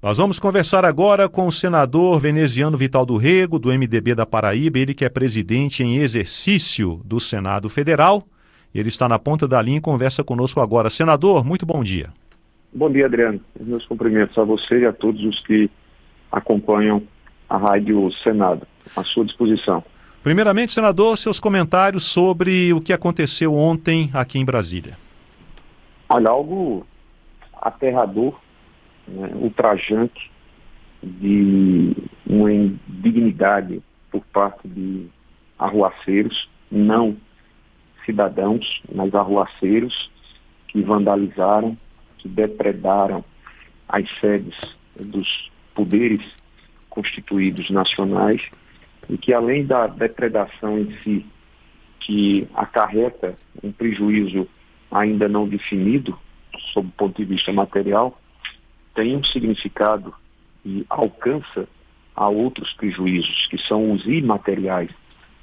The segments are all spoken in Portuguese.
Nós vamos conversar agora com o senador veneziano Vital do Rego, do MDB da Paraíba, ele que é presidente em exercício do Senado Federal. Ele está na ponta da linha e conversa conosco agora. Senador, muito bom dia. Bom dia, Adriano. Meus cumprimentos a você e a todos os que acompanham a Rádio Senado. À sua disposição. Primeiramente, senador, seus comentários sobre o que aconteceu ontem aqui em Brasília. Olha, algo aterrador, né, ultrajante, de uma indignidade por parte de arruaceiros, não cidadãos, mas arruaceiros que vandalizaram, que depredaram as sedes dos poderes constituídos nacionais e que, além da depredação em si, que acarreta um prejuízo ainda não definido, sob o ponto de vista material, tem um significado e alcança a outros prejuízos, que são os imateriais.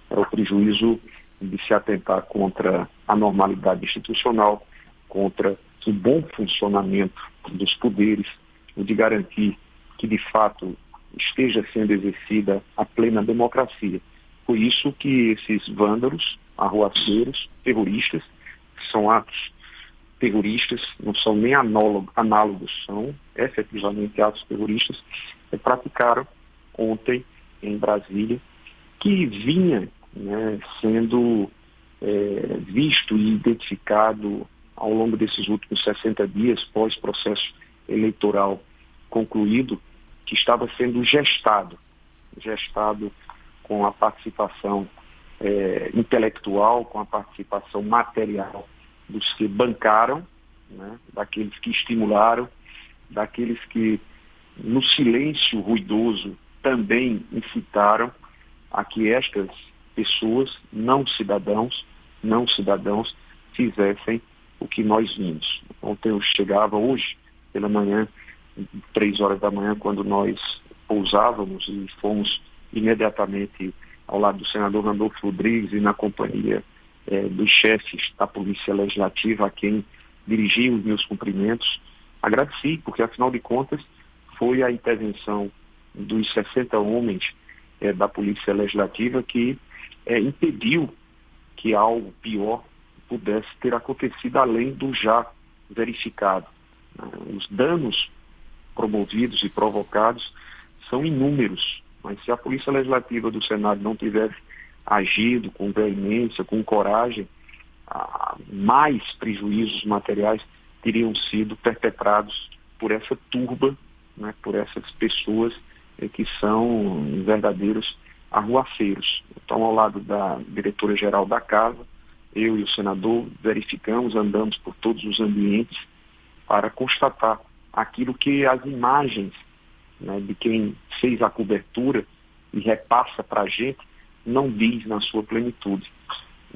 É o prejuízo de se atentar contra a normalidade institucional, contra o bom funcionamento dos poderes, o de garantir que, de fato, esteja sendo exercida a plena democracia. Por isso que esses vândalos, arruaceiros, terroristas, que são atos terroristas, não são nem análogos, são efetivamente atos terroristas, praticaram ontem em Brasília, que vinha, né, sendo visto e identificado ao longo desses últimos 60 dias, pós-processo eleitoral concluído, que estava sendo gestado com a participação intelectual, com a participação material dos que bancaram, né, daqueles que estimularam, daqueles que, no silêncio ruidoso, também incitaram a que estas pessoas, não cidadãos, fizessem o que nós vimos. Ontem eu chegava, hoje, pela manhã, 3 horas da manhã, quando nós pousávamos e fomos imediatamente ao lado do senador Randolfo Rodrigues e na companhia dos chefes da Polícia Legislativa, a quem dirigi os meus cumprimentos. Agradeci, porque afinal de contas foi a intervenção dos 60 homens da Polícia Legislativa que impediu que algo pior pudesse ter acontecido além do já verificado. Os danos promovidos e provocados são inúmeros, mas se a Polícia Legislativa do Senado não tivesse agido com veemência, com coragem, mais prejuízos materiais teriam sido perpetrados por essa turba, né, por essas pessoas que são verdadeiros arruaceiros. Então, ao lado da diretora-geral da Casa, eu e o senador verificamos, andamos por todos os ambientes para constatar aquilo que as imagens, né, de quem fez a cobertura e repassa para a gente não diz na sua plenitude.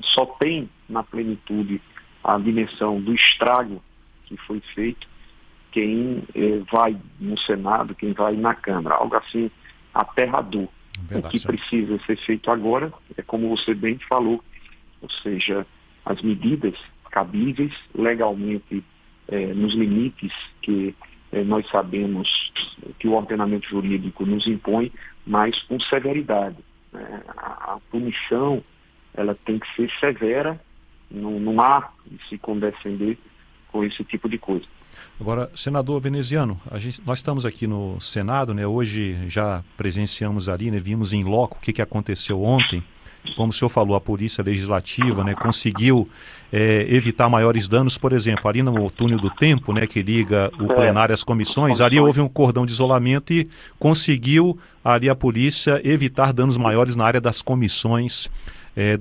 Só tem na plenitude a dimensão do estrago que foi feito quem vai no Senado, quem vai na Câmara. Algo assim aterrador. O que precisa ser feito agora é como você bem falou, ou seja, as medidas cabíveis, legalmente nos limites que nós sabemos que o ordenamento jurídico nos impõe, mas com severidade. A punição ela tem que ser severa, não há de se condescender com esse tipo de coisa. Agora, senador veneziano, nós estamos aqui no Senado, né? Hoje já presenciamos ali, né? Vimos em loco o que aconteceu ontem. Como o senhor falou, a Polícia Legislativa, né, conseguiu evitar maiores danos. Por exemplo, ali no túnel do tempo, né, que liga o plenário às comissões, ali houve um cordão de isolamento e conseguiu ali a polícia evitar danos maiores na área das comissões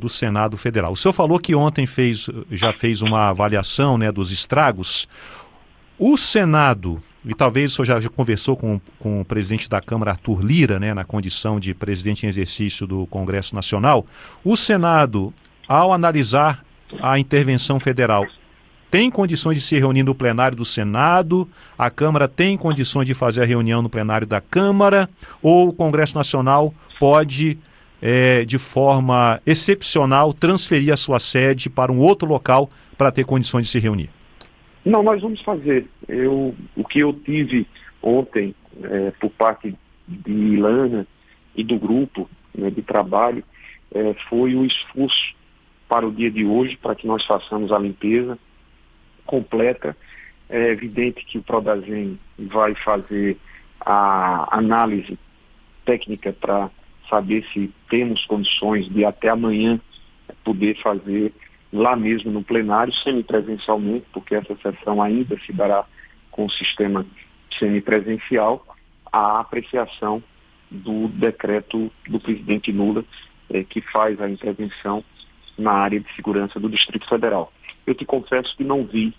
do Senado Federal. O senhor falou que ontem já fez uma avaliação, né, dos estragos. O Senado, e talvez o senhor já conversou com o presidente da Câmara, Arthur Lira, né, na condição de presidente em exercício do Congresso Nacional, o Senado, ao analisar a intervenção federal, tem condições de se reunir no plenário do Senado, a Câmara tem condições de fazer a reunião no plenário da Câmara, ou o Congresso Nacional pode, de forma excepcional, transferir a sua sede para um outro local para ter condições de se reunir? Não, nós vamos fazer. O que eu tive ontem por parte de Ilana e do grupo, né, de trabalho, foi o esforço para o dia de hoje, para que nós façamos a limpeza completa. É evidente que o Prodasem vai fazer a análise técnica para saber se temos condições de até amanhã poder fazer lá mesmo no plenário, semipresencialmente, porque essa sessão ainda se dará com o sistema semipresencial, a apreciação do decreto do presidente Lula, que faz a intervenção na área de segurança do Distrito Federal. Eu te confesso que não vi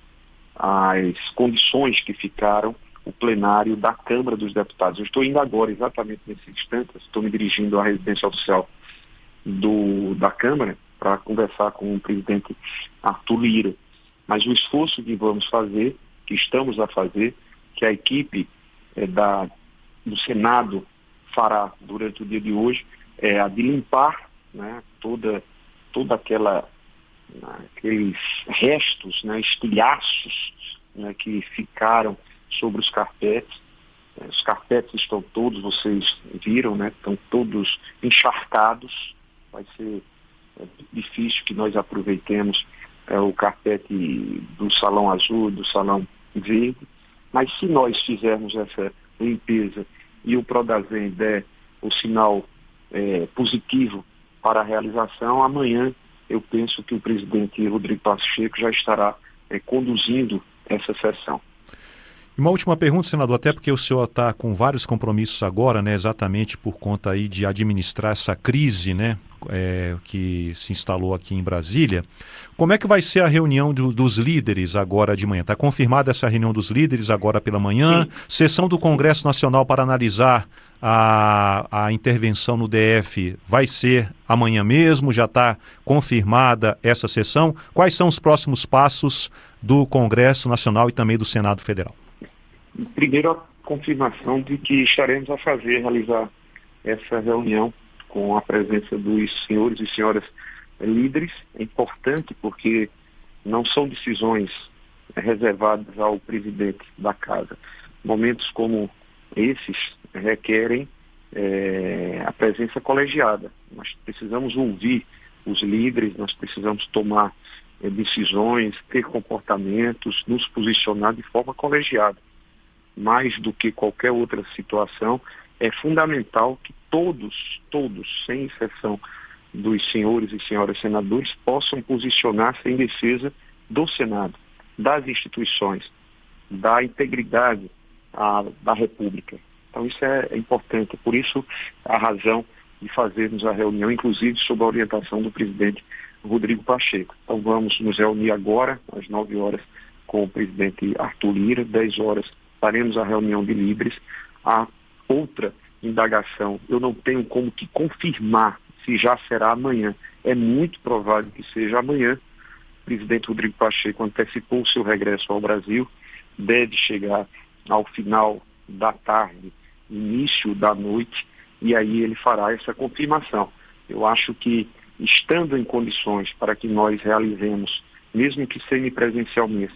as condições que ficaram o plenário da Câmara dos Deputados. Eu estou indo agora, exatamente nesse instante, estou me dirigindo à residência oficial da Câmara para conversar com o presidente Arthur Lira. Mas o esforço que vamos fazer, que estamos a fazer, que a equipe do Senado fará durante o dia de hoje, é a de limpar, né, aqueles restos, né, estilhaços, né, que ficaram sobre os carpetes. Os carpetes estão todos, vocês viram, né, estão todos encharcados. Vai ser difícil que nós aproveitemos o carpete do salão azul, do salão verde, mas se nós fizermos essa limpeza e o Prodasem der o sinal positivo para a realização, amanhã eu penso que o presidente Rodrigo Pacheco já estará conduzindo essa sessão. Uma última pergunta, senador, até porque o senhor está com vários compromissos agora, né, exatamente por conta aí de administrar essa crise, né, que se instalou aqui em Brasília. Como é que vai ser a reunião dos líderes agora de manhã? Está confirmada essa reunião dos líderes agora pela manhã? Sim. Sessão do Congresso Nacional para analisar a intervenção no DF vai ser amanhã mesmo? Já está confirmada essa sessão? Quais são os próximos passos do Congresso Nacional e também do Senado Federal? Primeiro, a confirmação de que estaremos a realizar essa reunião com a presença dos senhores e senhoras líderes. É importante porque não são decisões reservadas ao presidente da casa. Momentos como esses requerem a presença colegiada. Nós precisamos ouvir os líderes, nós precisamos tomar decisões, ter comportamentos, nos posicionar de forma colegiada. Mais do que qualquer outra situação, é fundamental que todos, sem exceção dos senhores e senhoras senadores, possam posicionar-se em defesa do Senado, das instituições, da integridade da República. Então isso é importante, por isso a razão de fazermos a reunião, inclusive sob a orientação do presidente Rodrigo Pacheco. Então vamos nos reunir agora, às 9 horas, com o presidente Arthur Lira, 10 horas faremos a reunião de líderes. A outra indagação, eu não tenho como que confirmar se já será amanhã. É muito provável que seja amanhã. O presidente Rodrigo Pacheco antecipou o seu regresso ao Brasil, deve chegar ao final da tarde, início da noite, e aí ele fará essa confirmação. Eu acho que, estando em condições para que nós realizemos, mesmo que semipresencialmente,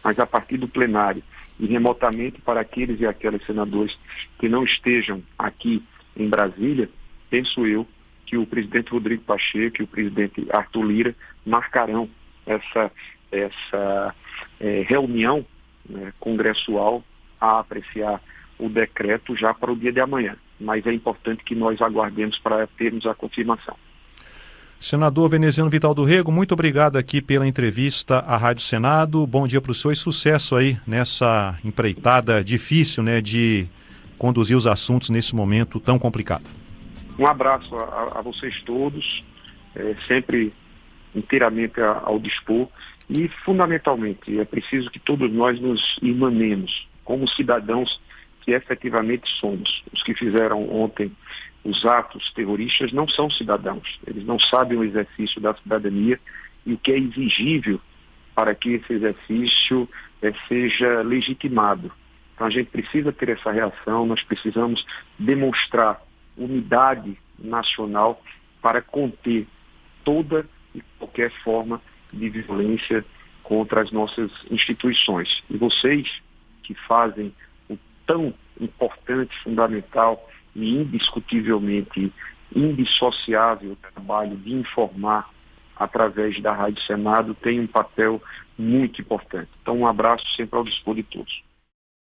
mas a partir do plenário e remotamente para aqueles e aquelas senadores que não estejam aqui em Brasília, penso eu que o presidente Rodrigo Pacheco e o presidente Arthur Lira marcarão essa reunião, né, congressual a apreciar o decreto já para o dia de amanhã. Mas é importante que nós aguardemos para termos a confirmação. Senador Veneziano Vital do Rego, muito obrigado aqui pela entrevista à Rádio Senado. Bom dia para o senhor e sucesso aí nessa empreitada difícil, né, de conduzir os assuntos nesse momento tão complicado. Um abraço a vocês todos, sempre inteiramente ao dispor, e fundamentalmente é preciso que todos nós nos irmanemos como cidadãos que efetivamente somos. Os que fizeram ontem os atos terroristas não são cidadãos, eles não sabem o exercício da cidadania e o que é exigível para que esse exercício seja legitimado. Então a gente precisa ter essa reação, nós precisamos demonstrar unidade nacional para conter toda e qualquer forma de violência contra as nossas instituições. E vocês que fazem tão importante, fundamental e indiscutivelmente indissociável o trabalho de informar através da Rádio Senado tem um papel muito importante. Então, um abraço sempre ao dispor de todos.